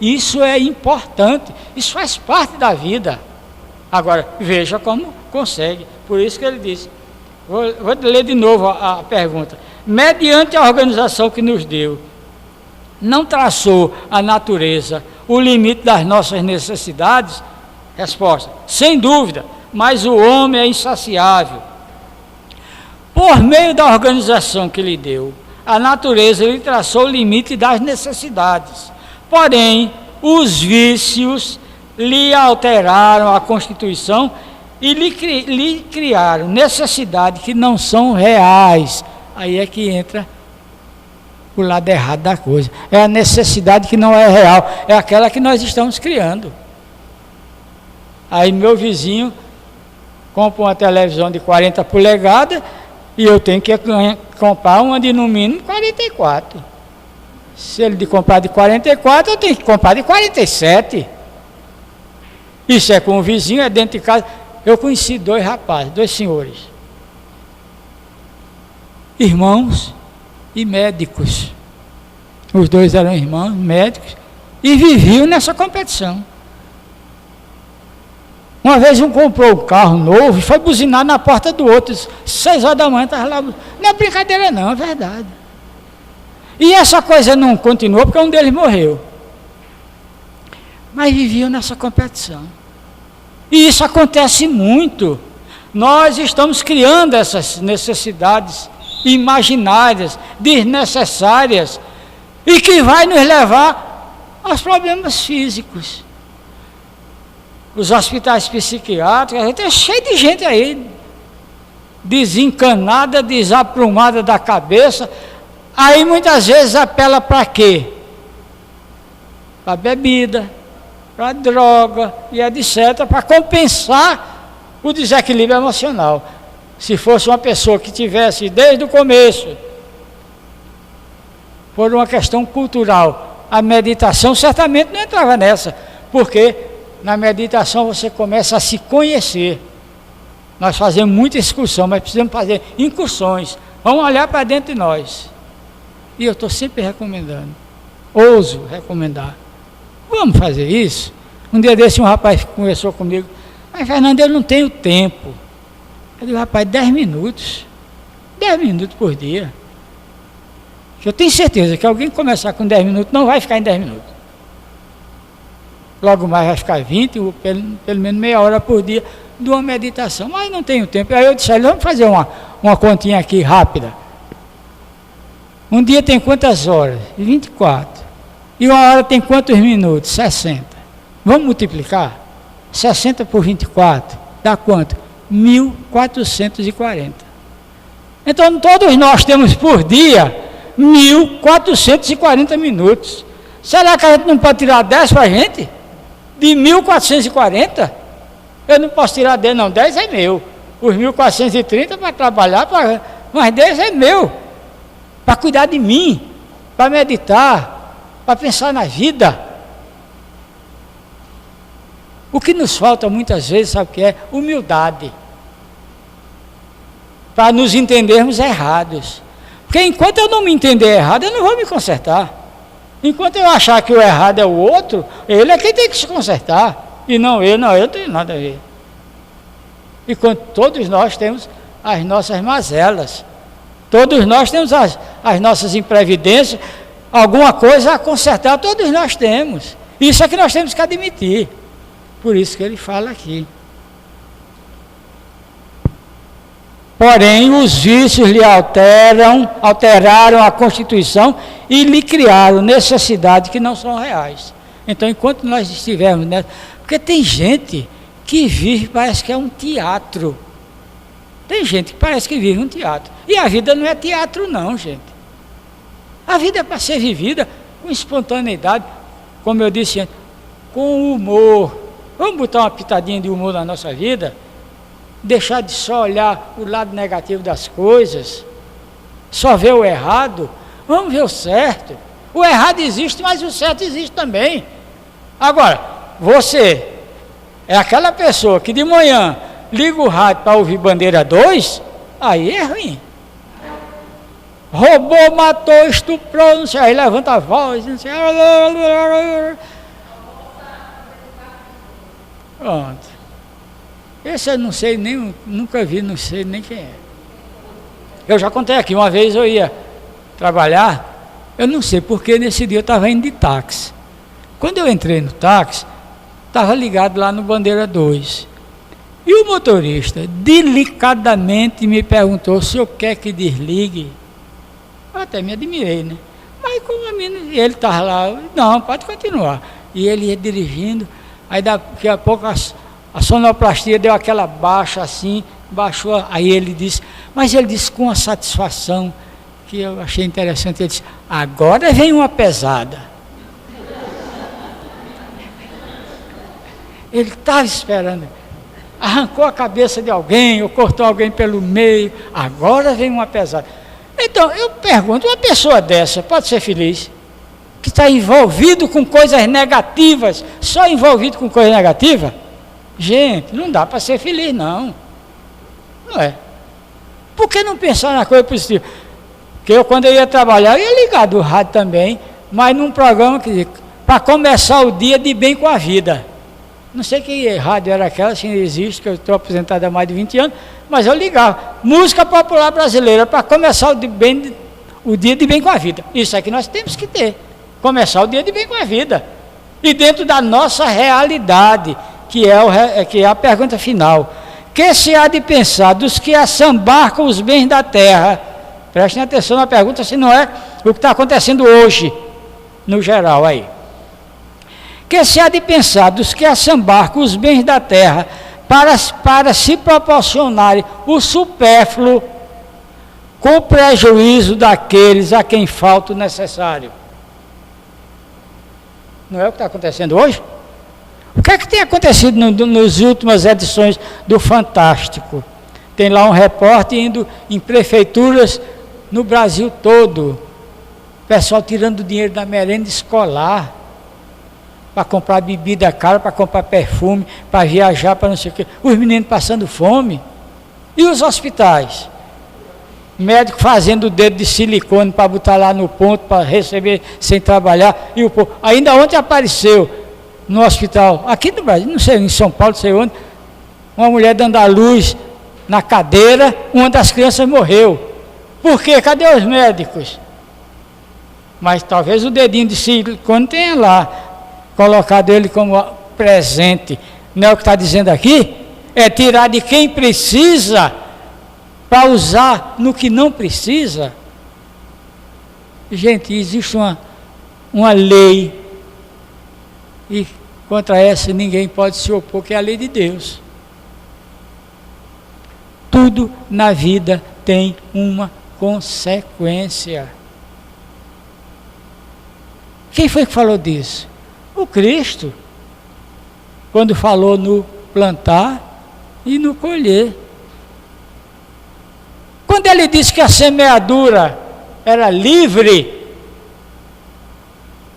isso é importante, isso faz parte da vida. Agora, veja como consegue. Por isso que ele disse. Vou ler de novo a pergunta. Mediante a organização que nos deu, não traçou a natureza o limite das nossas necessidades? Resposta: sem dúvida, mas o homem é insaciável. Por meio da organização que lhe deu, a natureza lhe traçou o limite das necessidades. Porém, os vícios lhe alteraram a constituição e lhe criaram necessidades que não são reais. Aí é que entra o lado errado da coisa. É a necessidade que não é real, é aquela que nós estamos criando. Aí meu vizinho compra uma televisão de 40 polegadas e eu tenho que comprar uma de no mínimo 44. Se ele de comprar de 44, eu tenho que comprar de 47. Isso é com o vizinho, é dentro de casa. Eu conheci dois rapazes, dois senhores, irmãos e médicos. Os dois eram irmãos, médicos, e viviam nessa competição. Uma vez um comprou um carro novo e foi buzinar na porta do outro. 6 horas da manhã estava lá. Não é brincadeira não, é verdade. E essa coisa não continuou porque um deles morreu. Mas viviam nessa competição. E isso acontece muito. Nós estamos criando essas necessidades imaginárias, desnecessárias, e que vai nos levar aos problemas físicos. Os hospitais psiquiátricos, a gente é cheio de gente aí, desencanada, desaprumada da cabeça. Aí muitas vezes apela para quê? Para bebida, para droga e etc., para compensar o desequilíbrio emocional. Se fosse uma pessoa que tivesse desde o começo, por uma questão cultural, a meditação certamente não entrava nessa, porque na meditação você começa a se conhecer. Nós fazemos muita excursão, mas precisamos fazer incursões. Vamos olhar para dentro de nós. E eu estou sempre recomendando, ouso recomendar. Vamos fazer isso? Um dia desse um rapaz conversou comigo, mas Fernando, eu não tenho tempo. Eu digo, rapaz, 10 minutos por dia. Eu tenho certeza que alguém que começar com 10 minutos não vai ficar em 10 minutos. Logo mais vai ficar 20, ou pelo menos meia hora por dia de uma meditação. Mas não tenho tempo. Aí eu disse, vamos fazer uma continha aqui rápida. Um dia tem quantas horas? 24. E uma hora tem quantos minutos? 60. Vamos multiplicar? 60 por 24 dá quanto? 1440. Então todos nós temos por dia 1440 minutos. Será que a gente não pode tirar 10 para a gente? De 1440? Eu não posso tirar 10 não, 10 é meu. Os 1430 para trabalhar, mas 10 é meu. Para cuidar de mim, para meditar, para pensar na vida. O que nos falta muitas vezes, sabe o que é? Humildade. Para nos entendermos errados. Porque enquanto eu não me entender errado, eu não vou me consertar. Enquanto eu achar que o errado é o outro, ele é quem tem que se consertar. E não eu não tenho nada a ver. E quando todos nós temos as nossas mazelas. Todos nós temos as nossas imprevidências, alguma coisa a consertar, todos nós temos. Isso é que nós temos que admitir. Por isso que ele fala aqui. Porém, os vícios lhe alteraram a Constituição e lhe criaram necessidades que não são reais. Então, enquanto nós estivermos nessa... Porque tem gente que vive, parece que é um teatro. Tem gente que parece que vive um teatro. E a vida não é teatro não, gente. A vida é para ser vivida com espontaneidade, como eu disse antes, com humor. Vamos botar uma pitadinha de humor na nossa vida? Deixar de só olhar o lado negativo das coisas, só ver o errado. Vamos ver o certo. O errado existe, mas o certo existe também. Agora, você é aquela pessoa que de manhã liga o rádio para ouvir Bandeira 2, aí é ruim. Roubou, matou, estuprou, não sei, aí levanta a voz, não sei. Pronto. Esse eu não sei nem, nunca vi, não sei nem quem é. Eu já contei aqui, uma vez eu ia trabalhar, eu não sei porque nesse dia eu estava indo de táxi. Quando eu entrei no táxi, estava ligado lá no Bandeira 2. E o motorista delicadamente me perguntou se eu quer que desligue. Eu até me admirei, né? Mas como a menina, ele estava lá, eu, não, pode continuar. E ele ia dirigindo, aí daqui a pouco a sonoplastia deu aquela baixa assim, baixou, aí ele disse, mas ele disse com uma satisfação, que eu achei interessante, ele disse, agora vem uma pesada. Ele estava esperando, arrancou a cabeça de alguém, ou cortou alguém pelo meio, agora vem uma pesada. Então, eu pergunto, uma pessoa dessa pode ser feliz? Que está envolvido com coisas negativas, só envolvido com coisa negativa? Gente, não dá para ser feliz, não. Não é. Por que não pensar na coisa positiva? Porque eu, quando eu ia trabalhar, eu ia ligar do rádio também, mas num programa que para começar o dia de bem com a vida. Não sei que rádio era aquela, se existe, que eu estou aposentado há mais de 20 anos, mas eu ligava. Música popular brasileira, para começar o dia de bem com a vida. Isso é que nós temos que ter. Começar o dia de bem com a vida. E dentro da nossa realidade, que é a pergunta final. Que se há de pensar dos que assambarcam os bens da terra? Prestem atenção na pergunta, se não é o que está acontecendo hoje, no geral aí. Que se há de pensar dos que assambarcam os bens da terra para se proporcionarem o supérfluo com prejuízo daqueles a quem falta o necessário. Não é o que está acontecendo hoje? O que é que tem acontecido nas últimas edições do Fantástico? Tem lá um repórter indo em prefeituras no Brasil todo, pessoal tirando dinheiro da merenda escolar, para comprar bebida cara, para comprar perfume, para viajar, para não sei o quê. Os meninos passando fome. E os hospitais? Médico fazendo o dedo de silicone para botar lá no ponto, para receber sem trabalhar. E o povo. Ainda ontem apareceu no hospital, aqui no Brasil, não sei, em São Paulo, não sei onde, uma mulher dando a luz na cadeira, uma das crianças morreu. Por quê? Cadê os médicos? Mas talvez o dedinho de silicone tenha lá colocado ele como presente. Não é o que está dizendo aqui? É tirar de quem precisa para usar no que não precisa. Gente, existe uma lei e contra essa ninguém pode se opor, que é a lei de Deus. Tudo na vida tem uma consequência. Quem foi que falou disso? O Cristo, quando falou no plantar e no colher. Quando ele disse que a semeadura era livre,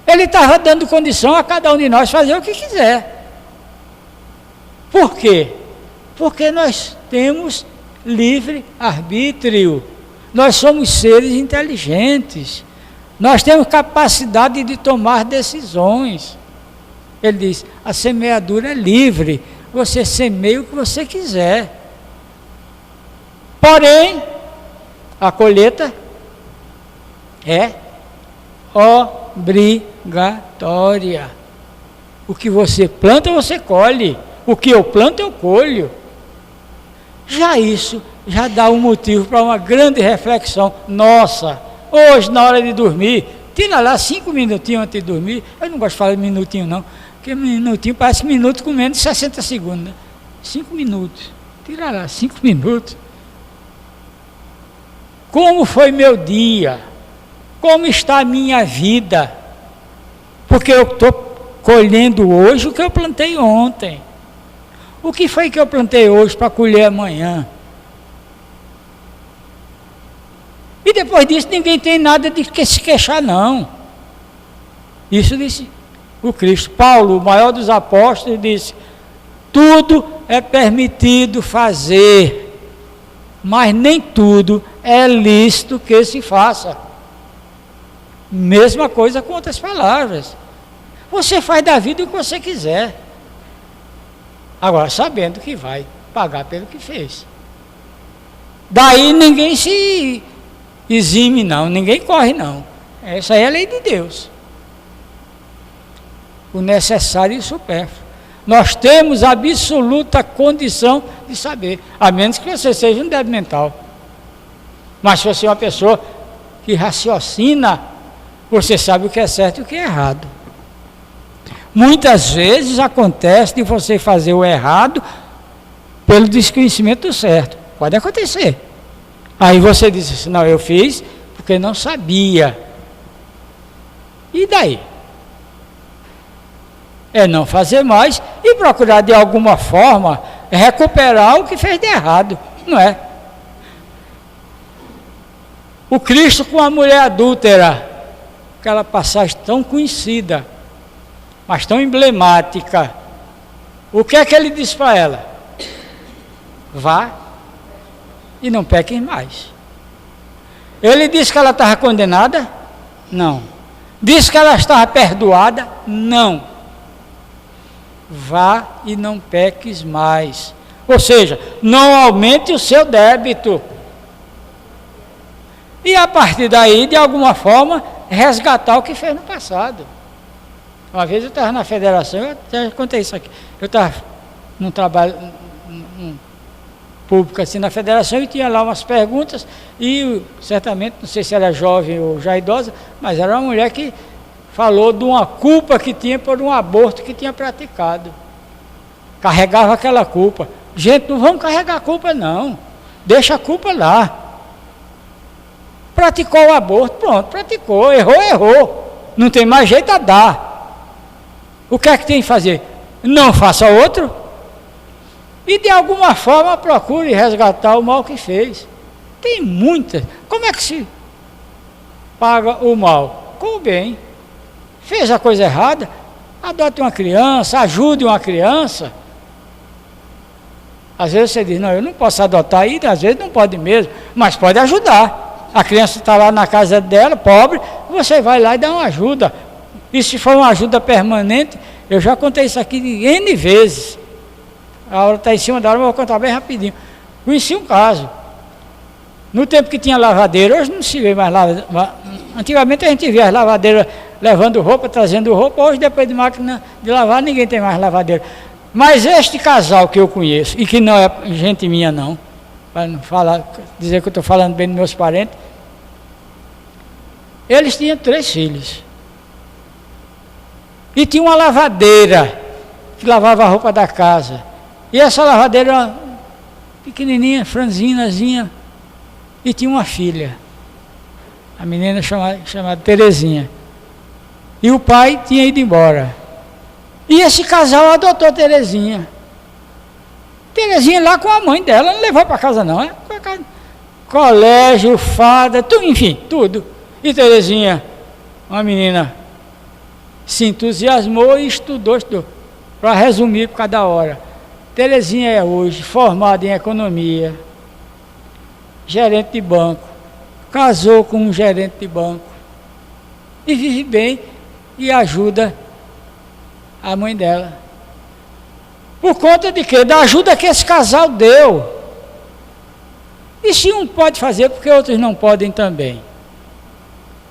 ele estava dando condição a cada um de nós fazer o que quiser. Por quê? Porque nós temos livre arbítrio. Nós somos seres inteligentes. Nós temos capacidade de tomar decisões. Ele diz, a semeadura é livre, você semeia o que você quiser. Porém, A colheita é obrigatória. O que você planta, você colhe. O que eu planto, eu colho. Já isso já dá um motivo para uma grande reflexão. Nossa, hoje na hora de dormir, tira lá 5 minutinhos antes de dormir. Eu não gosto de falar de minutinho não, porque minutinho parece minuto com menos de 60 segundos, né? 5 minutos, tira lá 5 minutos. Como foi meu dia? Como está a minha vida? Porque eu estou colhendo hoje o que eu plantei ontem. O que foi que eu plantei hoje para colher amanhã? E depois disso ninguém tem nada de que se queixar, não. Isso disse o Cristo. Paulo, o maior dos apóstolos, disse: tudo é permitido fazer, mas nem tudo é lícito que se faça. Mesma coisa com outras palavras. Você faz da vida o que você quiser. Agora, sabendo que vai pagar pelo que fez. Daí ninguém se exime não, ninguém corre não. Essa é a lei de Deus. O necessário e o supérfluo. Nós temos absoluta condição de saber, a menos que você seja um débil mental. Mas se você é uma pessoa que raciocina, você sabe o que é certo e o que é errado. Muitas vezes acontece de você fazer o errado pelo desconhecimento do certo. Pode acontecer. Aí você diz assim: não, eu fiz porque não sabia. E daí? É não fazer mais e procurar de alguma forma recuperar o que fez de errado, não é? O Cristo com a mulher adúltera, aquela passagem tão conhecida, mas tão emblemática. O que é que ele disse para ela? Vá e não peques mais. Ele disse que ela estava condenada? Não. Disse que ela estava perdoada? Não. Vá e não peques mais. Ou seja, não aumente o seu débito. E a partir daí, de alguma forma, resgatar o que fez no passado. Uma vez eu estava na federação, eu até contei isso aqui. Eu estava num trabalho público assim na federação e tinha lá umas perguntas e certamente, não sei se era jovem ou já idosa, mas era uma mulher que falou de uma culpa que tinha por um aborto que tinha praticado. Carregava aquela culpa. Gente, não vamos carregar a culpa não. Deixa a culpa lá. Praticou o aborto, pronto, praticou. Errou. Não tem mais jeito a dar. O que é que tem que fazer? Não faça outro. E de alguma forma procure resgatar o mal que fez. Tem muitas. Como é que se paga o mal? Com o bem. Fez a coisa errada, adote uma criança, ajude uma criança. Às vezes você diz: não, eu não posso adotar, e às vezes não pode mesmo, mas pode ajudar. A criança está lá na casa dela, pobre, você vai lá e dá uma ajuda. E se for uma ajuda permanente, eu já contei isso aqui N vezes. A hora está em cima da hora, mas eu vou contar bem rapidinho. Conheci um caso. No tempo que tinha lavadeira, hoje não se vê mais lavadeira. Antigamente a gente via as lavadeiras levando roupa, trazendo roupa. Hoje, depois de máquina de lavar, ninguém tem mais lavadeira. Mas este casal que eu conheço, e que não é gente minha não, para não falar, dizer que eu estou falando bem dos meus parentes, eles tinham 3 filhos. E tinha uma lavadeira que lavava a roupa da casa. E essa lavadeira pequenininha, franzinazinha, e tinha uma filha, a menina chamada Terezinha. E o pai tinha ido embora. E esse casal adotou Terezinha. Terezinha lá com a mãe dela, não levou para casa não, é? Colégio, fada, tudo, enfim, tudo. E Terezinha, uma menina, se entusiasmou e estudou. Para resumir por cada hora, Terezinha é hoje formada em economia, gerente de banco, casou com um gerente de banco e vive bem e ajuda a mãe dela. Por conta de quê? Da ajuda que esse casal deu. E se um pode fazer, porque outros não podem também?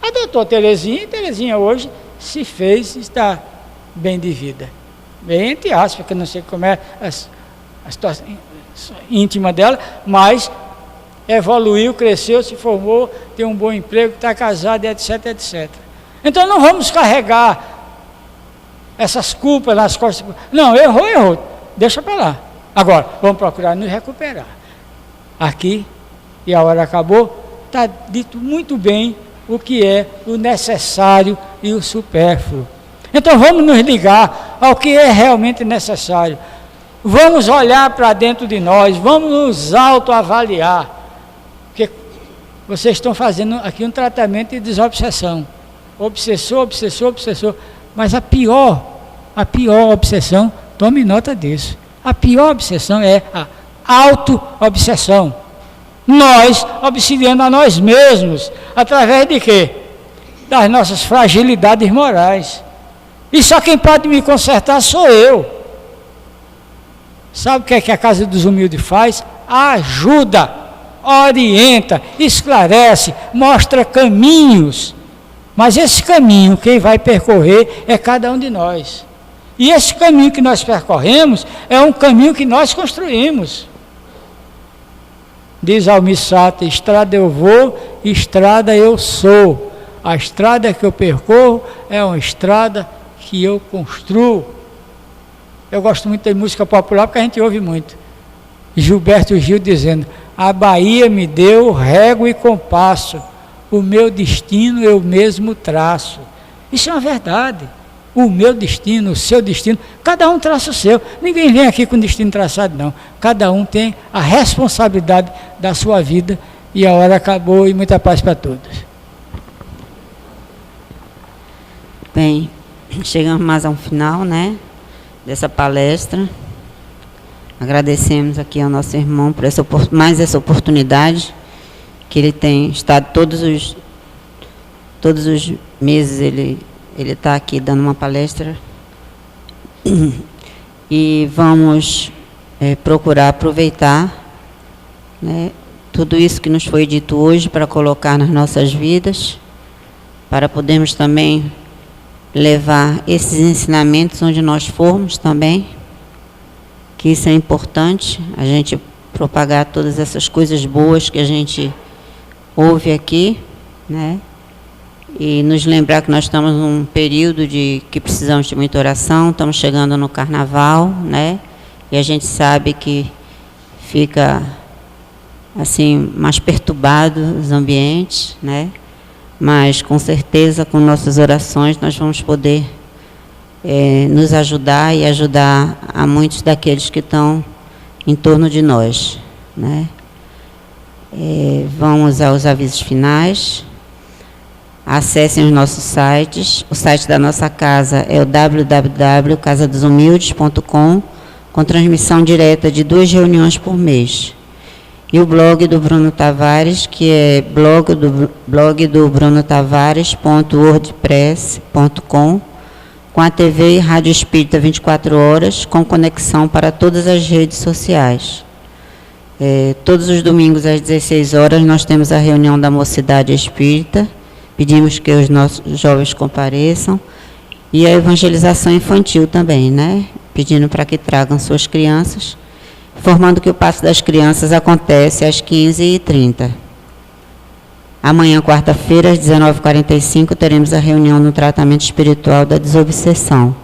A doutora Terezinha hoje se fez, está bem de vida. Bem entre aspas, porque eu não sei como é a situação íntima dela, mas evoluiu, cresceu, se formou, tem um bom emprego, está casado, etc, etc. Então não vamos carregar essas culpas nas costas. Não, errou, deixa para lá. Agora, vamos procurar nos recuperar. Aqui, e a hora acabou, está dito muito bem o que é o necessário e o supérfluo. Então vamos nos ligar ao que é realmente necessário. Vamos olhar para dentro de nós, vamos nos autoavaliar. Porque vocês estão fazendo aqui um tratamento de desobsessão. Obsessor. Mas a pior obsessão, tome nota disso. A pior obsessão é a auto-obsessão. Nós obsidiando a nós mesmos, através de quê? Das nossas fragilidades morais. E só quem pode me consertar sou eu. Sabe o que é que a Casa dos Humildes faz? Ajuda, orienta, esclarece, mostra caminhos. Mas esse caminho, quem vai percorrer é cada um de nós. E esse caminho que nós percorremos é um caminho que nós construímos. Diz Almir Sater: estrada eu vou, estrada eu sou. A estrada que eu percorro é uma estrada que eu construo. Eu gosto muito de música popular porque a gente ouve muito. Gilberto Gil dizendo: a Bahia me deu régua e compasso, o meu destino eu mesmo traço. Isso é uma verdade. O meu destino, o seu destino, cada um traça o seu. Ninguém vem aqui com destino traçado, não. Cada um tem a responsabilidade da sua vida. E a hora acabou, e muita paz para todos. Bem, chegamos mais ao final, né, dessa palestra. Agradecemos aqui ao nosso irmão por mais essa oportunidade, que ele tem estado todos os meses, ele está aqui dando uma palestra. E vamos procurar aproveitar, né, tudo isso que nos foi dito hoje para colocar nas nossas vidas, para podermos também levar esses ensinamentos onde nós formos também, que isso é importante, a gente propagar todas essas coisas boas que a gente ouve aqui, né? E nos lembrar que nós estamos num período que precisamos de muita oração, estamos chegando no carnaval, né? E a gente sabe que fica assim mais perturbado os ambientes, né? Mas com certeza com nossas orações nós vamos poder nos ajudar e ajudar a muitos daqueles que estão em torno de nós, né? Vamos aos avisos finais. Acessem os nossos sites. O site da nossa casa é o www.casadosumildes.com, com transmissão direta de 2 reuniões por mês. E o blog do Bruno Tavares, que é blog do brunotavares.wordpress.com, com a TV e Rádio Espírita 24 horas, com conexão para todas as redes sociais. Todos os domingos às 16 horas nós temos a reunião da Mocidade Espírita. Pedimos que os nossos jovens compareçam. E a evangelização infantil também, né? Pedindo para que tragam suas crianças, informando que o passo das crianças acontece às 15h30. Amanhã, quarta-feira, às 19h45, teremos a reunião no tratamento espiritual da desobsessão.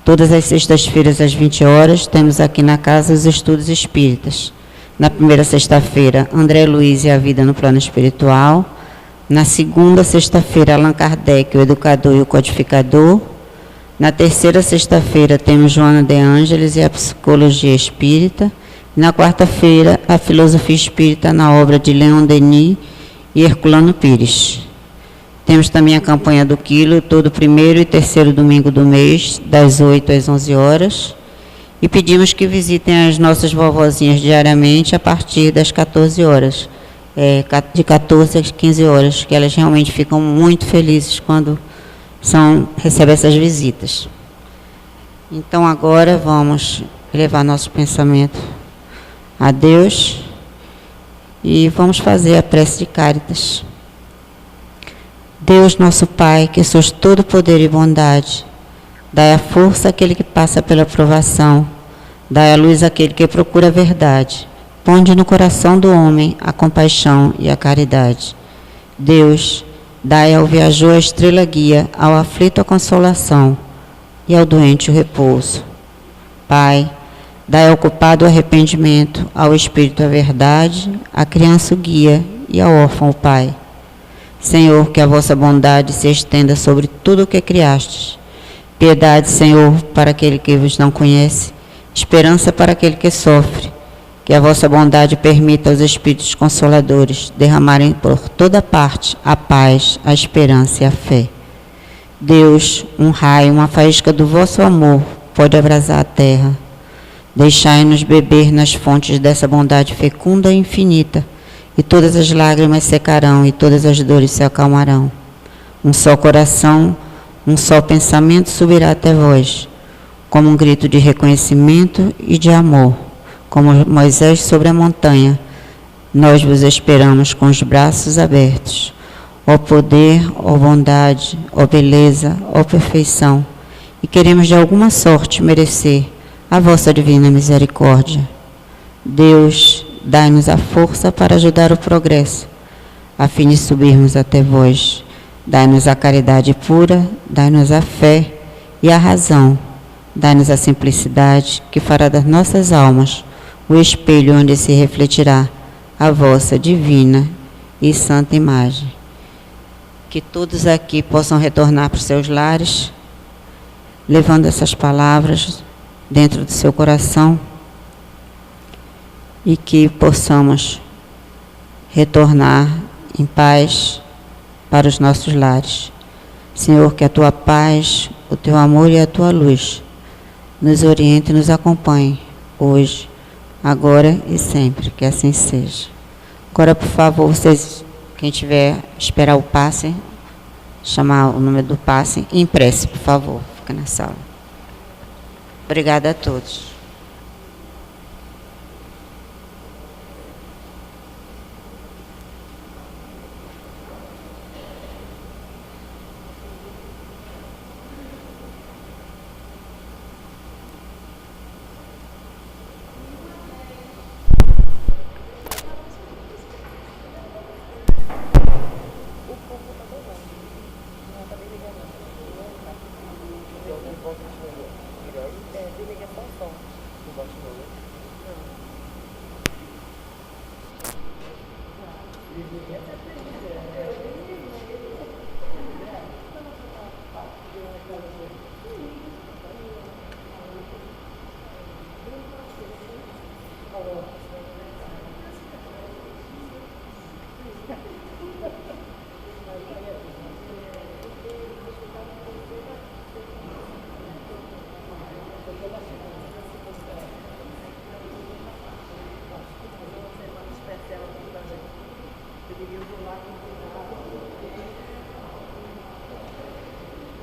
Todas as sextas-feiras, às 20 horas, temos aqui na casa os estudos espíritas. Na primeira sexta-feira, André Luiz e a vida no plano espiritual. Na segunda sexta-feira, Allan Kardec, o educador e o codificador. Na terceira sexta-feira, temos Joana de Ângeles e a psicologia espírita. Na quarta-feira, a filosofia espírita na obra de Leon Denis e Herculano Pires. Temos também a campanha do quilo, todo primeiro e terceiro domingo do mês, das 8 às 11 horas. E pedimos que visitem as nossas vovozinhas diariamente a partir das 14 horas. De 14 às 15 horas, que elas realmente ficam muito felizes quando recebem essas visitas. Então agora vamos levar nosso pensamento a Deus E vamos fazer a prece de Cáritas. Deus nosso Pai, que sois todo poder e bondade, dai a força àquele que passa pela provação, dai a luz àquele que procura a verdade, ponde no coração do homem a compaixão e a caridade. Deus, dai ao viajor a estrela guia, ao aflito a consolação e ao doente o repouso. Pai, dai ao culpado o arrependimento, ao espírito a verdade, à criança o guia e ao órfão o Pai. Senhor, que a vossa bondade se estenda sobre tudo o que criastes. Piedade, Senhor, para aquele que vos não conhece, esperança para aquele que sofre. Que a vossa bondade permita aos Espíritos Consoladores derramarem por toda parte a paz, a esperança e a fé. Deus, um raio, uma faísca do vosso amor pode abrasar a terra. Deixai-nos beber nas fontes dessa bondade fecunda e infinita, e todas as lágrimas secarão e todas as dores se acalmarão. Um só coração, um só pensamento subirá até vós, como um grito de reconhecimento e de amor, como Moisés sobre a montanha. Nós vos esperamos com os braços abertos. Ó poder, ó bondade, ó beleza, ó perfeição, e queremos de alguma sorte merecer a vossa divina misericórdia. Deus, dai-nos a força para ajudar o progresso, a fim de subirmos até vós. Dai-nos a caridade pura, dai-nos a fé e a razão. Dai-nos a simplicidade, que fará das nossas almas o espelho onde se refletirá a vossa divina e santa imagem. Que todos aqui possam retornar para os seus lares, levando essas palavras dentro do seu coração, e que possamos retornar em paz para os nossos lares. Senhor, que a tua paz, o teu amor e a tua luz nos oriente e nos acompanhe hoje, agora e sempre, que assim seja. Agora, por favor, vocês, quem tiver, esperar o passe, chamar o número do passe e em prece, por favor, fica na sala. Obrigada a todos.